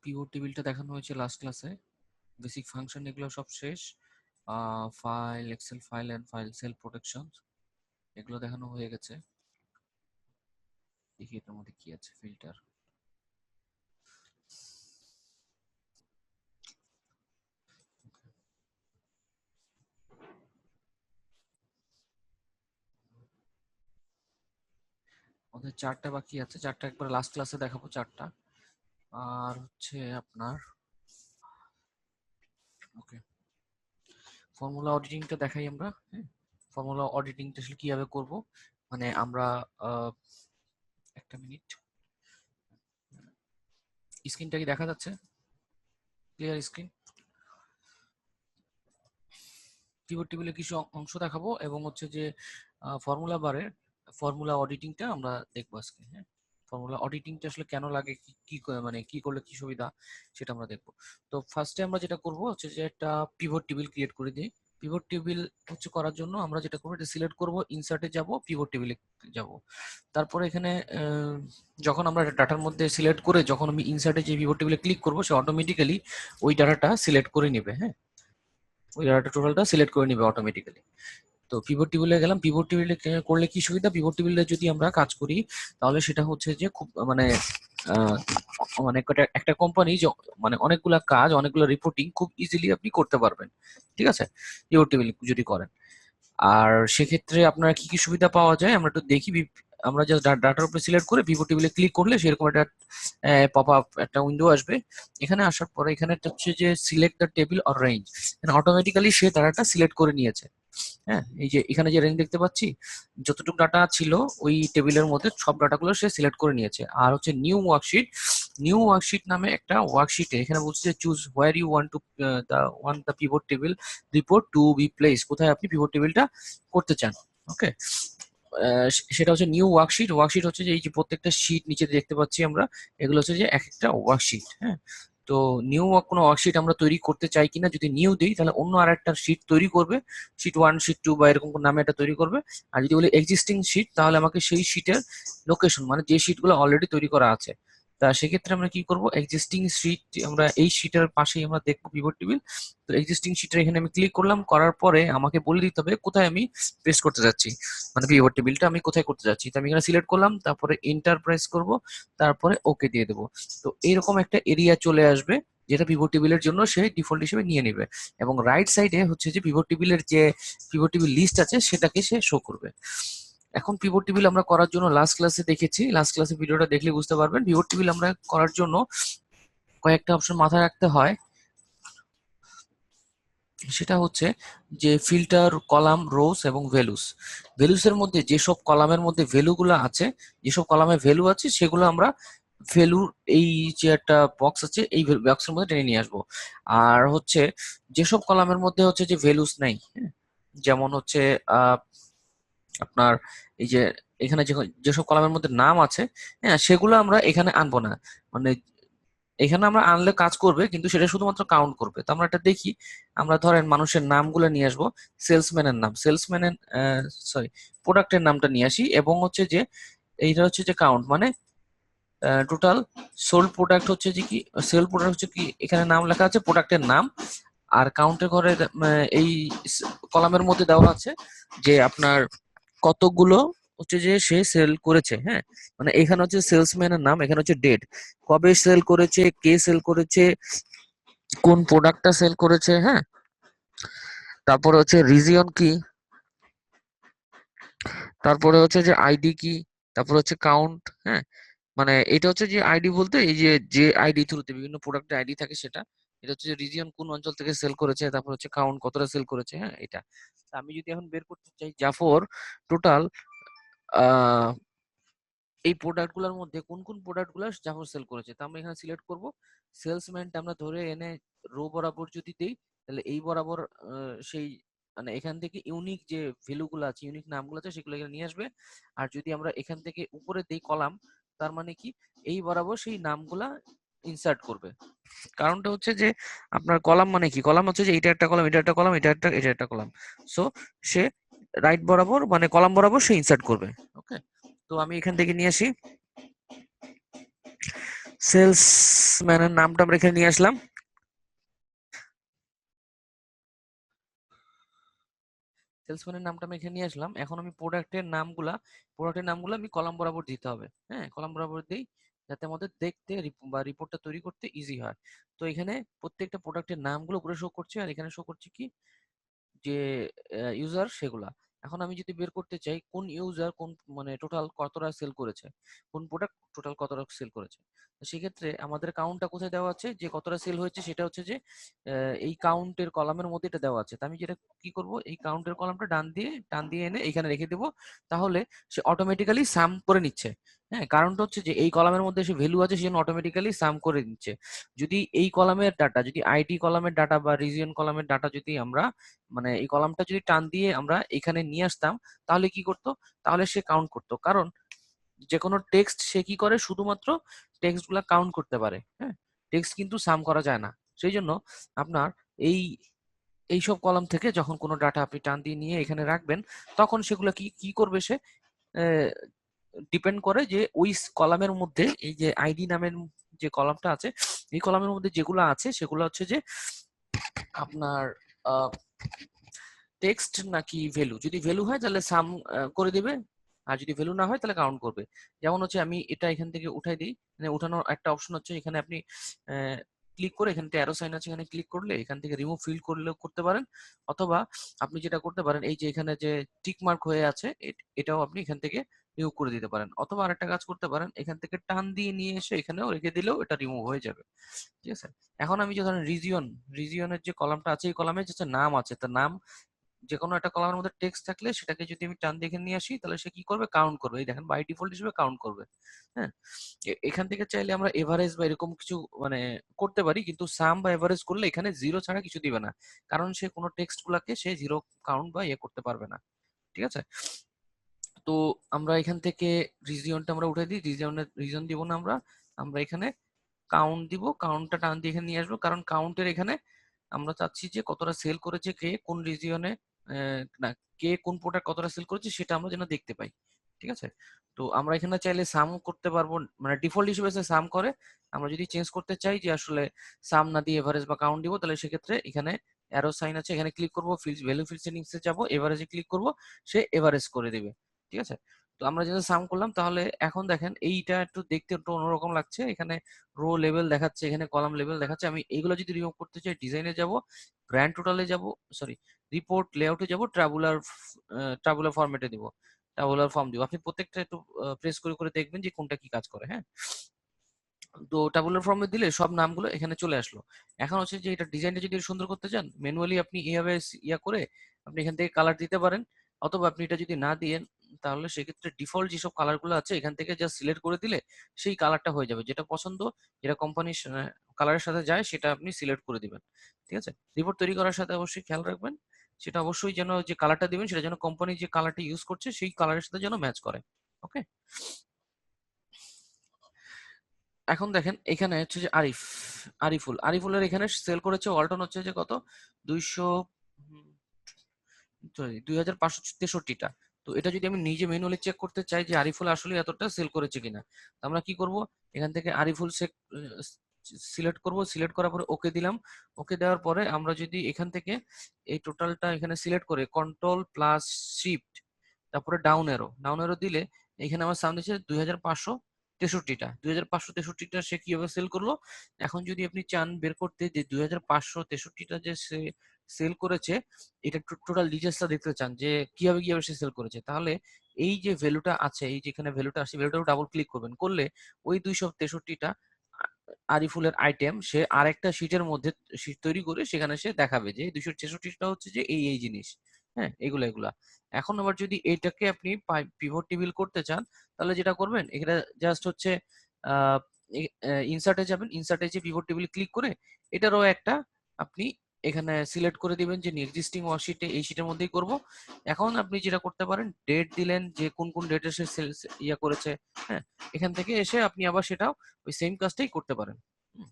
Pivot টেবিলটা দেখানো হয়েছে লাস্ট ক্লাসে। বেসিক ফাংশন এগুলো সব শেষ। File, Excel file and file cell protection এগুলো দেখানো হয়ে গেছে। দেখি এটার মধ্যে কি আছে। ফিল্টার, আমাদের 4টা বাকি আছে, 4টা একবার লাস্ট ক্লাসে দেখাবো 4টা। আর হচ্ছে আপনার ওকে, ফর্মুলা অডিটিংটা দেখাই আমরা। হ্যাঁ, ফর্মুলা অডিটিংটা আসলে কিভাবে করব, মানে আমরা একটা মিনিট, স্ক্রিনটা কি দেখা যাচ্ছে? Clear screen? পিভট টেবিলে কিছু অংশ দেখাবো এবং হচ্ছে যে ফর্মুলা বারে ফর্মুলা অডিটিংটা আমরা দেখবো আজকে। হ্যাঁ, ফর্মুলা অডিটিংটা আসলে কেন লাগে, কি কি মানে কি করলে কি সুবিধা, সেটা আমরা দেখবো। তো ফার্স্টে আমরা যেটা করব হচ্ছে যে একটা পিভট টেবিল ক্রিয়েট করে দিই। পিভট টেবিল হচ্ছে করার জন্য আমরা যেটা করবো, এটা সিলেক্ট করব, ইনসার্টে যাব, পিভট টেবিলে যাব। তারপরে এখানে যখন আমরা ডাটার মধ্যে সিলেক্ট করে যখন আমি ইনসার্টে যে পিভট টেবিলে ক্লিক করবো, সে অটোমেটিক্যালি ওই ডাটাটা সিলেক্ট করে নেবে। হ্যাঁ, ওই ডাটা টোটালটা সিলেক্ট করে নিবে অটোমেটিক্যালি। তো পিভট টেবিলে গেলাম। পিভট টেবিলে করলে কি সুবিধা, পিভট টেবিলে যদি আমরা কাজ করি তাহলে সেটা হচ্ছে যে খুব মানে আহ, মানে একটা কোম্পানি মানে অনেকগুলা কাজ, অনেকগুলো রিপোর্টিং খুব ইজিলি আপনি করতে পারবেন। ঠিক আছে, পিভট টেবিল যদি করেন। আর সেক্ষেত্রে আপনার কি কি সুবিধা পাওয়া যায় আমরা একটু দেখি। আমরা জাস্ট ডাটার উপরে সিলেক্ট করে পিভট টেবিলে ক্লিক করলে সেরকম একটা পপ আপ একটা উইন্ডো আসবে। এখানে আসার পরে এখানে একটা হচ্ছে যে select the table or range, automatically সে ডাটাটা সিলেক্ট করে নিয়েছে। হ্যাঁ, এই যে এখানে যে রেঞ্জ দেখতে পাচ্ছি, যতটুকু ডাটা ছিল ওই টেবিলের মধ্যে সব ডাটাগুলো সে সিলেক্ট করে নিয়েছে। আর হচ্ছে নিউ ওয়ার্কশিট, নিউ ওয়ার্কশিট নামে একটা ওয়ার্কশিটে এখানে বলছে যে choose where you want to the pivot table report to be place, কোথায় আপনি পিভট টেবিলটা করতে চান। ওকে, সেটা হচ্ছে নিউ ওয়ার্কশিট। ওয়ার্কশিট হচ্ছে যে এই যে প্রত্যেকটা শীট নিচে দেখতে পাচ্ছি আমরা, এগুলো হচ্ছে যে এক একটা ওয়ার্কশিট। হ্যাঁ, তো নিউ কোনো ওয়ার্কশিট আমরা তৈরি করতে চাই কিনা, যদি নিউ দিই তাহলে অন্য আর একটা শীট তৈরি করবে, শীট 1, শীট 2 বা এরকম কোন নামে একটা তৈরি করবে। আর যদি বলি এক্সিস্টিং শীট, তাহলে আমাকে সেই শীটের লোকেশন, মানে যে শীটগুলো অলরেডি তৈরি করা আছে, তা সেক্ষেত্রে আমরা কি করব, এক্সিস্টিং শীট আমরা এই শীটের পাশেই আমরা দেখবো পিভট টেবিল। তো এক্সিস্টিং শীটের এখানে আমি ক্লিক করলাম, করার পরে আমাকে বলে দিতে হবে কোথায় আমি পেস্ট করতে যাচ্ছি, মানে পিভট টেবিলটা আমি কোথায় করতে যাচ্ছি। তো আমি এখানে সিলেক্ট করলাম, তারপরে এন্টার প্রেস করব, তারপরে ওকে দিয়ে দেবো। তো এইরকম একটা এরিয়া চলে আসবে যেটা পিভট টেবিলের জন্য সে ডিফল্ট হিসেবে নিয়ে নেবে, এবং রাইট সাইডে হচ্ছে যে পিভট টেবিলের যে পিভট টেবিল লিস্ট আছে সেটাকে সে শো করবে। এখন পিভট টেবিল আমরা করার জন্য লাস্ট ক্লাসে দেখেছি, লাস্ট ক্লাসে ভিডিওটা দেখলে বুঝতে পারবেন। পিভট টেবিল আমরা করার জন্য কয়েকটা অপশন মাথায় রাখতে হয়। সেটা হচ্ছে যে ফিল্টার, কলাম, রোস এবং ভ্যালুস। ভ্যালুসের মধ্যে যেসব কলামের মধ্যে ভ্যালুগুলো আছে, যেসব কলামে ভ্যালু আছে সেগুলো আমরা ভ্যালুর এই যে একটা বক্স আছে এই বক্সের মধ্যে টেনে নিয়ে আসবো। আর হচ্ছে যেসব কলামের মধ্যে হচ্ছে যে ভ্যালুস নাই, হ্যাঁ, যেমন হচ্ছে আহ আপনার এই যে এখানে যেসব কলামের মধ্যে নাম আছে, হ্যাঁ, সেগুলো আমরা এখানে আনবো না। মানে এখানে আমরা আনলে কাজ করবে কিন্তু সেটা শুধুমাত্র কাউন্ট করবে। তো আমরা এটা দেখি, আমরা ধরেন মানুষের নামগুলো নিয়ে আসবো, সেলসম্যানের নাম, সেলসম্যানের সরি প্রোডাক্টের নামটা নিয়ে আসি, এবং হচ্ছে যে এইটা হচ্ছে যে কাউন্ট, মানে টোটাল সোল্ড প্রোডাক্ট হচ্ছে যে কি, সেল প্রোডাক্ট হচ্ছে কি, এখানে নাম লেখা আছে প্রোডাক্টের নাম। আর কাউন্টের ঘরে এই কলামের মধ্যে দেওয়া আছে যে আপনার কতগুলো হচ্ছে যে সে সেল করেছে। হ্যাঁ, মানে এখানে হচ্ছে সেলসম্যানের নাম, এখানে হচ্ছে ডেট, কবে সেল করেছে, কে সেল করেছে, কোন প্রোডাক্টটা সেল করেছে। হ্যাঁ, তারপরে হচ্ছে রিজিয়ন কি, তারপরে হচ্ছে যে আইডি কি, তারপরে হচ্ছে কাউন্ট। হ্যাঁ, মানে এটা হচ্ছে যে আইডি বলতে এই যে যে আইডি থ্রুতে বিভিন্ন প্রোডাক্টের আইডি থাকে সেটা। এটা হচ্ছে যে রিজিয়ন কোন অঞ্চল থেকে সেল করেছে, তারপর হচ্ছে কাউন্ট কতটা সেল করেছে। হ্যাঁ, এটা। তা আমি যদি এখন বের করতে চাই জাফর টোটাল এই প্রোডাক্ট গুলোর মধ্যে কোন কোন প্রোডাক্ট গুলো জাফর সেল করেছে, তা আমরা এখানে সিলেক্ট করব। সেলসম্যানটা আমরা ধরে এনে রো বরাবর যদি দেই, তাহলে এই বরাবর সেই মানে এখান থেকে ইউনিক যে ভ্যালু গুলো আছে, ইউনিক নামগুলো আছে সেগুলো এখানে নিয়ে আসবে। আর যদি আমরা এখান থেকে উপরে দেই কলাম, তার মানে কি এই বরাবর সেই নামগুলা ইনসার্ট করবে। কারণটা হচ্ছে যে আপনার কলাম মানে কি, কলাম হচ্ছে যে এটা একটা কলাম, এটা একটা কলাম, এটা একটা কলাম। সো সে রাইট বরাবর মানে কলাম বরাবর সে ইনসার্ট করবে। ওকে, তো আমি এখান থেকে নিয়ে আসি। সেলসম্যানের নামটা আমরা এখানে নিয়ে আসলাম। সেলসম্যানের নামটা আমি এখানে নিয়ে আসলাম। এখন আমি প্রোডাক্টের নামগুলো আমি কলাম বরাবর দিতে হবে। হ্যাঁ, কলাম বরাবর দিই যাতে আমাদের দেখতে বা রিপোর্টটা তৈরি করতে ইজি হয়। তো এখানে প্রত্যেকটা প্রোডাক্টের নামগুলো উপরে শো করছে, আর এখানে শো করছে কি যে ইউজার সেগুলা। এখন আমি যদি বের করতে চাই কোন ইউজার কোন মানে টোটাল কতটা সেল করেছে, কোন প্রোডাক্ট টোটাল কতটা সেল করেছে, তো সেক্ষেত্রে আমাদের কাউন্টটা কোথায় দেওয়া আছে, যে কতটা সেল হয়েছে সেটা হচ্ছে যে এই কাউন্টের কলামের মধ্যে এটা দেওয়া আছে। তো আমি যেটা কি করব, এই কাউন্টের কলামটা টান দিয়ে এনে এখানে রেখে দেবো। তাহলে সে অটোমেটিক্যালি সাম করে নিচ্ছে। হ্যাঁ, কারণটা হচ্ছে যে এই কলামের মধ্যে সে ভ্যালু আছে, সেজন্য অটোমেটিক্যালি সাম করে নিচ্ছে। যদি এই কলামের ডাটা, যদি আইডি কলামের ডাটা বা রিজিয়ন কলামের ডাটা যদি আমরা মানে এই কলামটা যদি টান দিয়ে আমরা এখানে নিয়ে আসতাম, তাহলে কি করতো, তাহলে সে কাউন্ট করতো। কারণ যে কোনো টেক্সট সে কি করে, শুধুমাত্র টেক্সট গুলা কাউন্ট করতে পারে। হ্যাঁ, টেক্সট কিন্তু সাম করা যায় না। সেই জন্য আপনার এই এইসব কলাম থেকে যখন কোনো ডাটা আপনি টান দিয়ে নিয়ে এখানে রাখবেন, তখন সেগুলো কি কি করবে, সে ডিপেন্ড করে যে ওই কলামের মধ্যে এই যে আইডি নামের যে কলামটা আছে, এই কলামের মধ্যে যেগুলো আছে সেগুলো হচ্ছে যে আপনার টেক্সট নাকি ভ্যালু। যদি ভ্যালু হয় তাহলে সাম করে দিবে, আর যদি ভ্যালু না হয় তাহলে কাউন্ট করবে। যেমন হচ্ছে আমি এটা এখান থেকে উঠাই দিই, মানে উঠানোর একটা অপশন হচ্ছে এখানে আপনি ক্লিক করে, এখানে অ্যারো সাইন আছে, এখানে ক্লিক করলে এখান থেকে রিমুভ ফিল্ড করলেও করতে পারেন। অথবা আপনি যেটা করতে পারেন, এই যে এখানে যে টিক মার্ক হয়ে আছে এটাও আপনি এখান থেকে রিমুভ করে দিতে পারেন। অথবা আরেকটা কাজ করতে পারেন, এখান থেকে টান দিয়ে নিয়ে এসে এখানেও রেখে দিলেও এটা রিমুভ হয়ে যাবে। ঠিক আছে। এখন আমি যে ধরেন রিজিয়নের যে কলামটা আছে, এই কলামে যে নাম আছে, তার নাম যে কোনো একটা কলামের মধ্যে টেক্সট থাকলে সেটাকে যদি আমি টান দেখে নিয়ে আসি, তাহলে সে কি করবে, কাউন্ট করবে। এই দেখেন বাই ডিফল্ট হিসেবে কাউন্ট করবে। হ্যাঁ, এখান থেকে চাইলে আমরা এভারেজ বা এরকম কিছু মানে করতে পারি, কিন্তু সাম বা এভারেজ করলে এখানে জিরো ছাড়া কিছু দিবে না। কারণ সে কোনো টেক্সট গুলাকে সে জিরো কাউন্ট বা ইয়ে করতে পারবে না। ঠিক আছে। তো আমরা এখান থেকে রিজিয়নটা আমরা উঠে দিই, রিজন দিব না আমরা, আমরা এখানে কাউন্ট দিব। কাউন্টটা টান দিয়ে এখানে নিয়ে আসবো, কারণ কাউন্টের এখানে আমরা চাচ্ছি যে কতটা সেল করেছে কে কোন রিজিয়নে, না, কে কোন প্রোডাক্ট কতটা সেল করেছে সেটা আমরা যেন দেখতে পাই। ঠিক আছে। তো আমরা এখানে চাইলে সাম করতে পারবো, মানে ডিফল্ট হিসেবে সে সাম করে। আমরা যদি চেঞ্জ করতে চাই যে আসলে সাম না দিয়ে এভারেজ বা কাউন্ট দিব, তাহলে সেক্ষেত্রে এখানে অ্যারো সাইন আছে, এখানে ক্লিক করবো, ভ্যালু ফিল্ড সেটিংস এ যাবো, এভারেজে ক্লিক করব, সে এভারেজ করে দিবে। ঠিক আছে। তো আমরা যেটা সাম করলাম, তাহলে এখন দেখেন এইটা একটু দেখতে একটু অন্যরকম লাগছে। এখানে রো লেভেল দেখাচ্ছে, এখানে কলাম লেভেল দেখাচ্ছে। আমি এইগুলো যদি রিমুভ করতে চাই, ডিজাইনে যাব, গ্র্যান্ড টোটালে যাব, সরি রিপোর্ট লেআউটে যাব, ট্রাবুলার ফরম্যাটে দিব, ট্রাবুলার ফর্ম দিব। আপনি প্রত্যেকটা একটু প্রেস করে করে দেখবেন যে কোনটা কি কাজ করে। হ্যাঁ, তো ট্যাবুলার ফর্মে দিলে সব নামগুলো এখানে চলে আসলো। এখন হচ্ছে যে এটা ডিজাইনটা যদি সুন্দর করতে চান, ম্যানুয়ালি আপনি এইভাবে ইয়া করে আপনি এখান থেকে কালার দিতে পারেন। অথবা আপনি এটা যদি না দিয়ে, তাহলে সেক্ষেত্রে ডিফল্ট যেসব কালার গুলো আছে এখান থেকে জাস্ট সিলেক্ট করে দিলে সেই কালারটা হয়ে যাবে, যেটা পছন্দ, যেটা কোম্পানির কালারের সাথে যায় সেটা আপনি সিলেক্ট করে দিবেন। ঠিক আছে। রিপোর্ট তৈরি করার সাথে অবশ্যই খেয়াল রাখবেন, সেটা অবশ্যই যেন যে কালারটা দিবেন সেটা যেন কোম্পানি যে কালারটা ইউজ করছে সেই কালারের সাথে যেন ম্যাচ করে। ওকে। এখন দেখেন এখানে হচ্ছে যে আরিফুলের এখানে সেল করেছে ওয়ালটন হচ্ছে যে কত, 200 সরি 2563টা। তো এটা যদি আমি নিজে ম্যানুয়ালি চেক করতে চাই যে আরিফুল আসলে এতটা সেল করেছে কিনা, তো আমরা কি করব, এখান থেকে আরিফুল সিলেক্ট করব, সিলেক্ট করার পরে ওকে দিলাম। ওকে দেওয়ার পরে আমরা যদি এখান থেকে এই টোটালটা এখানে সিলেক্ট করে কন্ট্রোল প্লাস শিফট, তারপরে ডাউন এরো দিলে এখানে আমার সামনে হচ্ছে 2563টা সে কিভাবে সেল করলো। এখন যদি আপনি চান বের করতে যে 2563টা যে সে সেল করেছে, এটা টোটাল ডিটেলসটা দেখতে চান যে কিভাবে কিভাবে সে সেল করেছে, তাহলে এই যে ভ্যালুটা আছে, এই যেখানে ভ্যালুটা আসছে, ভ্যালুটা ডাবল ক্লিক করবেন, করলে ওই 263টা আরিফুলের আইটেম সে আরেকটা শিটের মধ্যে শিট তৈরি করে সেখানে সে দেখাবে যে 266টা হচ্ছে যে এই এই জিনিস। হ্যাঁ, এগুলা এখন আবার যদি এইটাকে আপনি পিভট টেবিল করতে চান, তাহলে যেটা করবেন এখানে জাস্ট হচ্ছে আহ ইনসার্টে যাবেন, ইনসার্টে যে পিভট টেবিল ক্লিক করে এটারও একটা আপনি এখানে সিলেক্ট করে দিবেন যে এক্সিস্টিং ওয়ার্কশিটে এই শিটের মধ্যেই করব। এখন আপনি যেটা করতে পারেন, ডেট দিলেন যে কোন কোন ডেটে সে ইয়া করেছে। হ্যাঁ, এখান থেকে এসে আপনি আবার সেটাও ওই সেম কাজটাই করতে পারেন। হুম,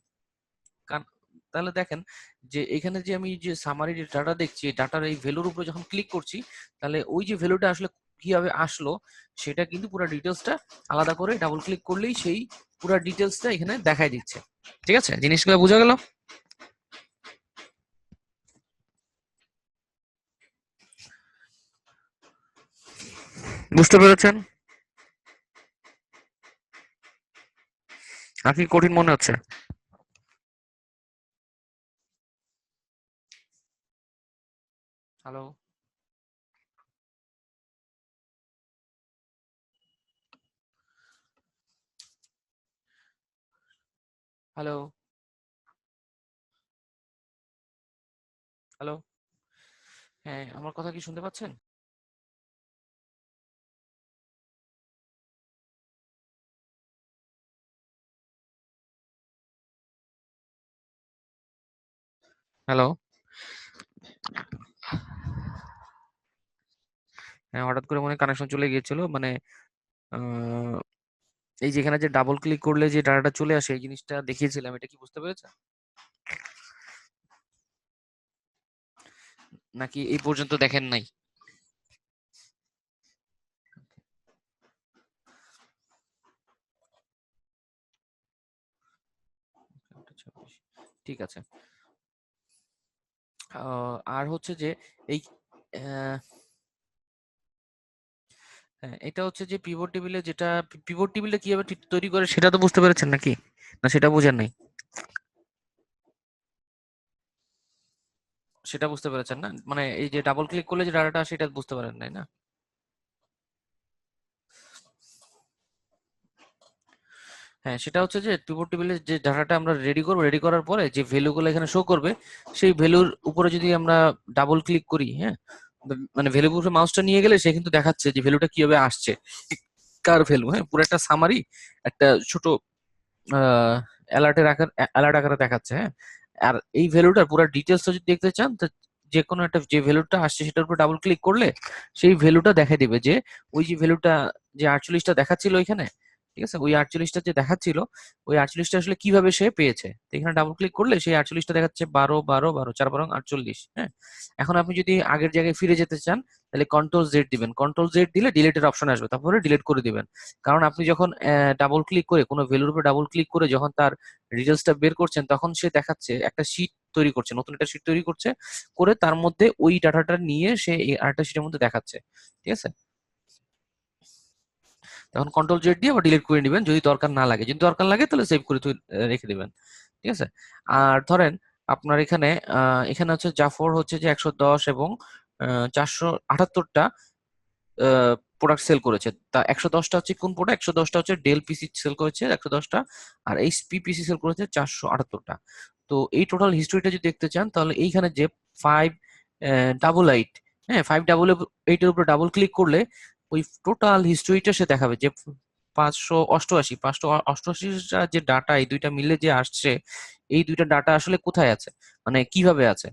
তাহলে দেখেন যে এখানে যে আমি যে সামারি ডাটা দেখছি, ডাটার এই ভ্যালুর উপরে যখন ক্লিক করছি, তাহলে ওই যে ভ্যালুটা আসলে কিভাবে আসলো সেটা কিন্তু পুরো ডিটেলসটা আলাদা করে ডাবল ক্লিক করলেই সেই পুরো ডিটেলসটা এখানে দেখাই দিচ্ছে। ঠিক আছে, জিনিসগুলো বোঝা গেল? বুঝতে পেরেছেন নাকি কঠিন মনে হচ্ছে? Hello, hello, hello. হ্যাঁ, আমার কথা কি শুনতে পাচ্ছেন? হ্যালো। হ্যাঁ, হঠাৎ করে মনে কানেকশন চলে গিয়েছিল, মানে আহ, এই যেখানে যে ডাবল ক্লিক করলে যে ডাটাটা চলে আসে এই জিনিসটা দেখিয়েছিলাম, এটা কি বুঝতে পেরেছেন নাকি এই পর্যন্ত দেখেন নাই? ঠিক আছে। আর হচ্ছে যে এই আহ, হ্যাঁ, এটা হচ্ছে যে পিভট টেবিলে যেটা, পিভট টেবিলটা কিভাবে তৈরি করে সেটা তো বুঝতে পেরেছেন নাকি, না সেটা বোঝেন নাই? সেটা বুঝতে পেরেছেন না, মানে এই যে ডাবল ক্লিক করলে যে ডাটাটা আসে এটা বুঝতে পারেন নাই না? হ্যাঁ, সেটা হচ্ছে যে পিভট টেবিলের যে ডাটাটা আমরা রেডি করবো, রেডি করার পরে যে ভ্যালুগুলো এখানে শো করবে সেই ভ্যালুর উপরে যদি আমরা ডাবল ক্লিক করি, হ্যাঁ, মানে ভ্যালুর উপরে মাউসটা নিয়ে গেলে সে কিন্তু দেখাচ্ছে যে ভ্যালুটা কিভাবে আসছে, কার ভ্যালু, হ্যাঁ, পুরো একটা সামারি, একটা ছোট অ্যালার্টের আকার, অ্যালার্ট আকারে দেখাচ্ছে, হ্যাঁ। আর এই ভ্যালুটার পুরো ডিটেলসটা যদি দেখতে চান তো যে কোনো একটা, যে ভ্যালুটা আসছে সেটার উপর ডাবল ক্লিক করলে সেই ভ্যালুটা দেখা দিবে যে ওই যে ভ্যালুটা, যে 48টা দেখাচ্ছিল ওইখানে, ঠিক আছে, ওই 48টা যে দেখাচ্ছিল ওই 48টা আসলে কিভাবে সে পেয়েছে। তো এখানে ডাবল ক্লিক করলে সেই 48টা দেখাচ্ছে 12 12 12, 4 12 48, হ্যাঁ। এখন আপনি যদি আগের জায়গায় ফিরে যেতে চান তাহলে কন্ট্রোল জেড দিবেন, কন্ট্রোল জেড দিলে ডিলিটের অপশন আসবে, তারপরে ডিলিট করে দিবেন। কারণ আপনি যখন ডাবল ক্লিক করে কোনো ভ্যালুর উপর ডাবল ক্লিক করে যখন তার ডিটেলসটা বের করছেন তখন সে দেখাচ্ছে একটা শীট তৈরি করছে, নতুন একটা শীট তৈরি করছে, করে তার মধ্যে ওই ডাটাটা নিয়ে সে এই আরেকটা শীটের মধ্যে দেখাচ্ছে। ঠিক আছে, তখন কন্ট্রোল জেড দিয়ে আবার ডিলিট করে নেবেন যদি দরকার না লাগে, যদি দরকার লাগে তাহলে সেভ করে রেখে দিবেন। ঠিক আছে। আর ধরেন আপনার এখানে এখানে হচ্ছে জাফর হচ্ছে যে 110 এবং 478টা প্রোডাক্ট সেল করেছে, তা 110টা হচ্ছে কোন প্রোডাক্ট, 110টা হচ্ছে ডেল পিসি সেল করেছে 110টা, আর এইচপি পিসি সেল করেছে 478টা। তো এই টোটাল হিস্ট্রিটা যদি দেখতে চান তাহলে এইখানে যে 588, হ্যাঁ, 588 এর উপর ডাবল ক্লিক করলে ওই টোটাল হিস্ট্রিটা সে দেখাবে যে 588টা যে ডাটা এই দুইটা মিলে যে আসছে, এই দুইটা ডাটা আসলে কোথায় আছে, মানে কিভাবে আছে।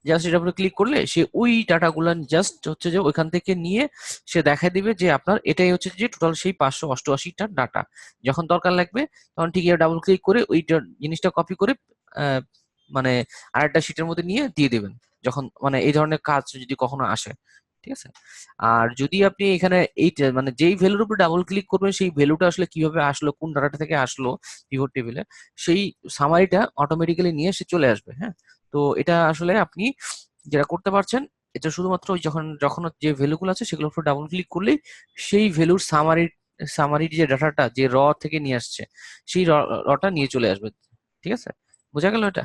জাস্ট এটার উপরে ক্লিক করলে সে ওই ডাটাগুলো জাস্ট হচ্ছে যে ওইখান থেকে নিয়ে সে দেখা দিবে যে আপনার এটাই হচ্ছে যে টোটাল সেই 588টা ডাটা। যখন দরকার লাগবে তখন ঠিক ডাবল ক্লিক করে ওই জিনিসটা কপি করে আহ, মানে আরেকটা শিটের মধ্যে নিয়ে দিয়ে দিবেন, যখন মানে এই ধরনের কাজ যদি কখনো আসে। ঠিক আছে। আর যদি আপনি এখানে এই মানে যেই ভ্যালুর উপর ডাবল ক্লিক করবেন সেই ভ্যালুটা আসলে কিভাবে আসলো, কোন ডাটা থেকে আসলো পিভট টেবিলে, সেই সামারিটা অটোমেটিক্যালি নিয়ে সে চলে আসবে, হ্যাঁ। তো এটা আসলে আপনি যেটা করতে পারছেন, এটা শুধুমাত্র ওই যখন যখন যে ভ্যালুগুলো আছে সেগুলোর উপর ডাবল ক্লিক করলেই সেই ভ্যালুর সামারির যে ডাটাটা যে থেকে নিয়ে আসছে সেই রটা নিয়ে চলে আসবে। ঠিক আছে, বোঝা গেল এটা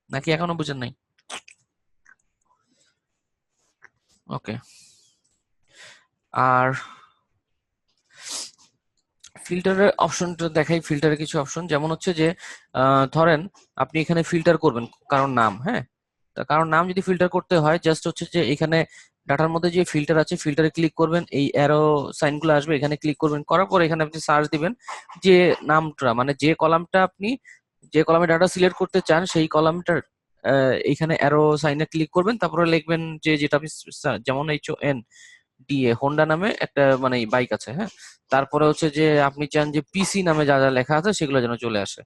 নাকি এখনো বুঝেন নাই? ওকে। আর ফিল্টারের অপশনটা দেখাই, ফিল্টারের কিছু অপশন যেমন হচ্ছে যে ধরেন আপনি এখানে ফিল্টার করবেন কারোর নাম, হ্যাঁ। তা কারোর নাম যদি ফিল্টার করতে হয় জাস্ট হচ্ছে যে এখানে ডাটার মধ্যে যে ফিল্টার আছে ফিল্টারে ক্লিক করবেন, এই অ্যারো সাইনগুলো আসবে, এখানে ক্লিক করবেন, করার পর এখানে আপনি সার্চ দিবেন যে নামটা, মানে যে কলামটা আপনি, যে কলামে ডাটা সিলেক্ট করতে চান সেই কলামটার এইখানে অ্যারো সাইনে ক্লিক করবেন, তারপরে লিখবেন যে যেটা আপনি যেমন HON ডিএ হোন্ডা নামে একটা মানে বাইক আছে, হ্যাঁ। তারপরে হচ্ছে যে আপনি চান যে পিসি নামে যা যা লেখা আছে সেগুলো যেন চলে আসে।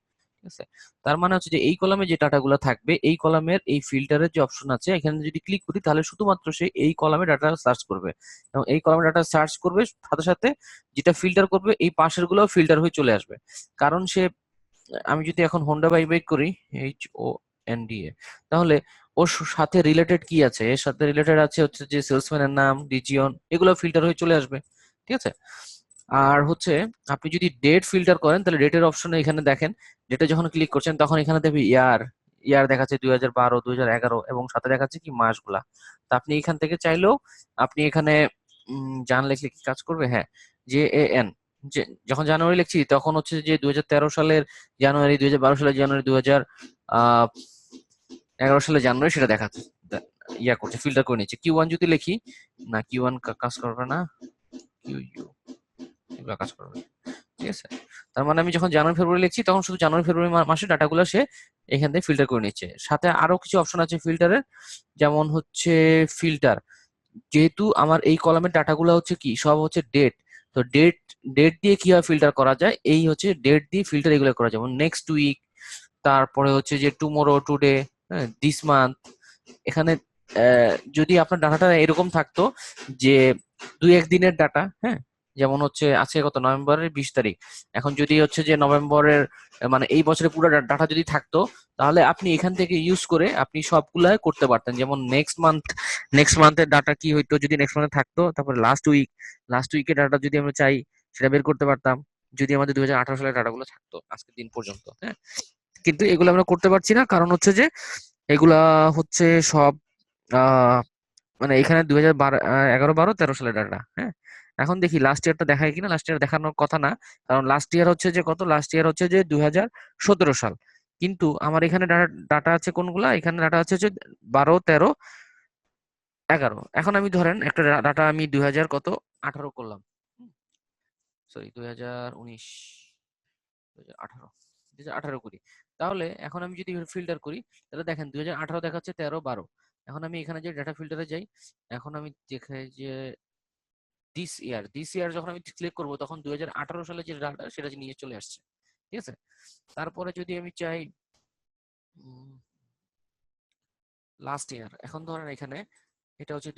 আছে। তার মানে হচ্ছে যে এই কলামে যে ডাটাগুলো থাকবে, এই কলামের এই ফিল্টারের যে অপশন আছে এখানে যদি ক্লিক করি তাহলে শুধুমাত্র সে এই কলামে ডাটা সার্চ করবে, এবং এই কলামে ডাটা সার্চ করবে সাথে সাথে যেটা ফিল্টার করবে এই পাশের গুলো ফিল্টার হয়ে চলে আসবে। কারণ সে, আমি যদি এখন হোন্ডা বাইক করি, HONDA, তাহলে ওর সাথে রিলেটেড কি আছে, এর সাথে রিলেটেড আছে হচ্ছে যে সেলসম্যানের নাম, রিজিয়ন, এগুলো ফিল্টার হয়ে চলে আসবে। ঠিক আছে। আর হচ্ছে আপনি যদি ডেট ফিল্টার করেন তাহলে ডেটের অপশনে এখানে দেখেন, ডেটে যখন ক্লিক করছেন তখন এখানে দেখবে ইয়ার, ইয়ার দেখাচ্ছে 2012, 2011, এবং সাথে দেখাচ্ছে কি মাসগুলা। তা আপনি এখান থেকে চাইলেও আপনি এখানে জান লিখলে কি কাজ করবে, হ্যাঁ, JAN, যে যখন জানুয়ারি লিখছি তখন হচ্ছে যে 2013 সালের জানুয়ারি, 2012 সালের জানুয়ারি, 2011 সালের জানুয়ারি, সেটা দেখাচ্ছে, ইয়া করছে, ফিল্টার করে নিচ্ছে। Q1 যদি লিখি, না Q1 কাজ করবে না, QU এগুলো কাজ করবে। ঠিক আছে। তার মানে আমি যখন জানুয়ারি ফেব্রুয়ারি লিখছি তখন শুধু জানুয়ারি ফেব্রুয়ারি মাসের ডাটাগুলো সে এখান থেকে ফিল্টার করে নিচ্ছে। সাথে আরো কিছু অপশন আছে ফিল্টারের, যেমন হচ্ছে ফিল্টার, যেহেতু আমার এই কলামের ডাটাগুলো হচ্ছে কি সব হচ্ছে ডেট, তো ডেট, ডেট দিয়ে কিভাবে ফিল্টার করা যায়, এই হচ্ছে ডেট দিয়ে ফিল্টার এগুলো করা যায়, যেমন নেক্সট উইক, তারপরে হচ্ছে যে টুমোরো, টুডে, হ্যাঁ, দিস মান্থ। এখানে যদি আপনার ডাটাটা এরকম থাকতো যে 2-1 দিনের ডাটা, হ্যাঁ, যেমন হচ্ছে আজকে কত, নভেম্বরের 20 তারিখ, এখন যদি হচ্ছে যে নভেম্বরের মানে এই বছরের পুরো ডাটা যদি থাকতো, তাহলে আপনি এখান থেকে ইউজ করে আপনি সবগুলা করতে পারতেন। যেমন নেক্সট মান্থ, নেক্সট মান্থের ডাটা কি হইতো যদি নেক্সট মান্থে থাকতো, তারপরে লাস্ট উইক, লাস্ট উইকের ডাটা যদি আমরা চাই সেটা বের করতে পারতাম, যদি আমাদের 2018 সালের ডাটাগুলো থাকতো আজকের দিন পর্যন্ত, হ্যাঁ। কিন্তু এগুলো আমরা করতে পারছি না, কারণ হচ্ছে যে এগুলা হচ্ছে সব আহ মানে এখানে 2011, 12, 13 সালের ডাটা, হ্যাঁ। এখন দেখি লাস্ট ইয়ারটা দেখায় কিনা, লাস্ট ইয়ার দেখানোর কথা না, কারণ লাস্ট ইয়ার হচ্ছে যে কত, লাস্ট ইয়ার হচ্ছে যে 2017 সাল। কিন্তু আমার এখানে ডাটা আছে কোনগুলা, এখানে ডাটা আছে হচ্ছে 12, 13, 11। এখন আমি ধরেন একটা ডাটা আমি 18 করলাম, সরি 2019, 2018, 2018 করি, তাহলে এখন আমি যদি ফিল্টার করি তাহলে দেখেন 2018 দেখাচ্ছে, 13, 12। এখন আমি এখানে যে ডাটা ফিল্টারে যাই, এখন আমি দেখাই যে দিস ইয়ার, দিস ইয়ার যখন আমি ক্লিক করবো তখন 2018 সালে যে ডাটা সেটা নিয়ে চলে আসছে। ঠিক আছে। তারপরে যদি আমি চাই লাস্ট ইয়ার, এখন ধরেন এখানে এটা হচ্ছে